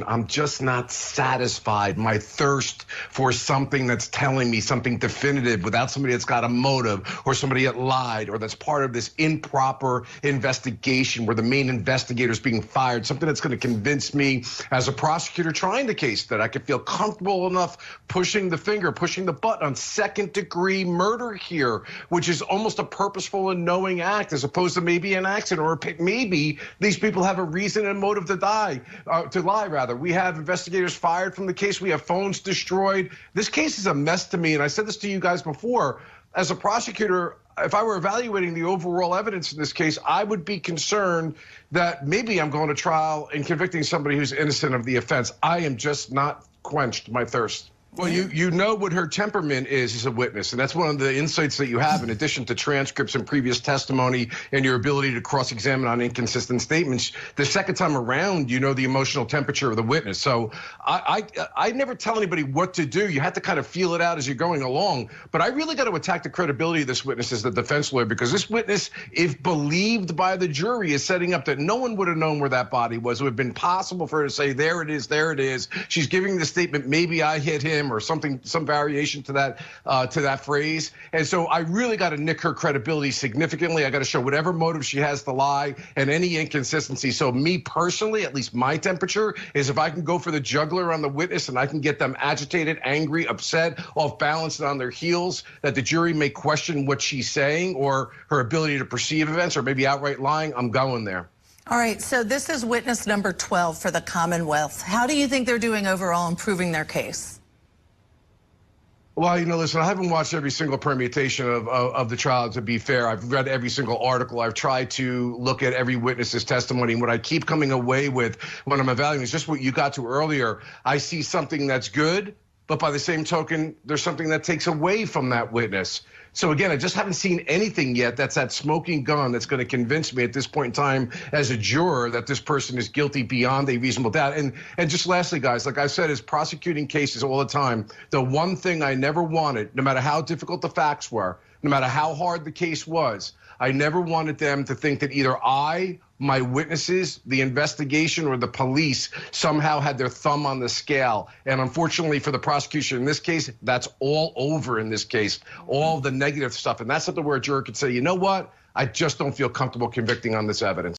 I'm just not satisfied. My thirst for something that's telling me something definitive without somebody that's got a motive or somebody that lied or that's part of this improper investigation where the main investigator is being fired, something that's going to convince me as a prosecutor trying the case that I could feel comfortable enough pushing the finger, pushing the button on second-degree murder here, which is almost a purposeful and knowing act as opposed to maybe an accident or maybe these people have a reason and motive to lie rather. We have investigators fired from the case. We have phones destroyed. This case is a mess to me, and I said this to you guys before. As a prosecutor, if I were evaluating the overall evidence in this case, I would be concerned that maybe I'm going to trial and convicting somebody who's innocent of the offense. I am just not quenched my thirst. Well, you know what her temperament is as a witness, and that's one of the insights that you have in addition to transcripts and previous testimony and your ability to cross-examine on inconsistent statements. The second time around, you know the emotional temperature of the witness. So I never tell anybody what to do. You have to kind of feel it out as you're going along. But I really got to attack the credibility of this witness as the defense lawyer, because this witness, if believed by the jury, is setting up that no one would have known where that body was. It would have been possible for her to say, there it is, there it is. She's giving the statement, maybe I hit him, or something, some variation to that phrase. And so I really got to nick her credibility significantly. I got to show whatever motive she has to lie and any inconsistency. So me personally, at least my temperature is if I can go for the jugular on the witness and I can get them agitated, angry, upset, off balance and on their heels, that the jury may question what she's saying or her ability to perceive events or maybe outright lying, I'm going there. All right, so this is witness number 12 for the Commonwealth. How do you think they're doing overall in proving their case? Well, you know, listen, I haven't watched every single permutation of the trial, to be fair. I've read every single article. I've tried to look at every witness's testimony. And what I keep coming away with when I'm evaluating is just what you got to earlier. I see something that's good, but by the same token, there's something that takes away from that witness. So again, I just haven't seen anything yet that's that smoking gun that's going to convince me at this point in time as a juror that this person is guilty beyond a reasonable doubt. And just lastly, guys, like I said, is prosecuting cases all the time. The one thing I never wanted, no matter how difficult the facts were, no matter how hard the case was, I never wanted them to think that either I, my witnesses, the investigation, or the police somehow had their thumb on the scale. And unfortunately for the prosecution in this case, that's all over in this case, all the negative stuff. And that's something where a juror could say, you know what? I just don't feel comfortable convicting on this evidence.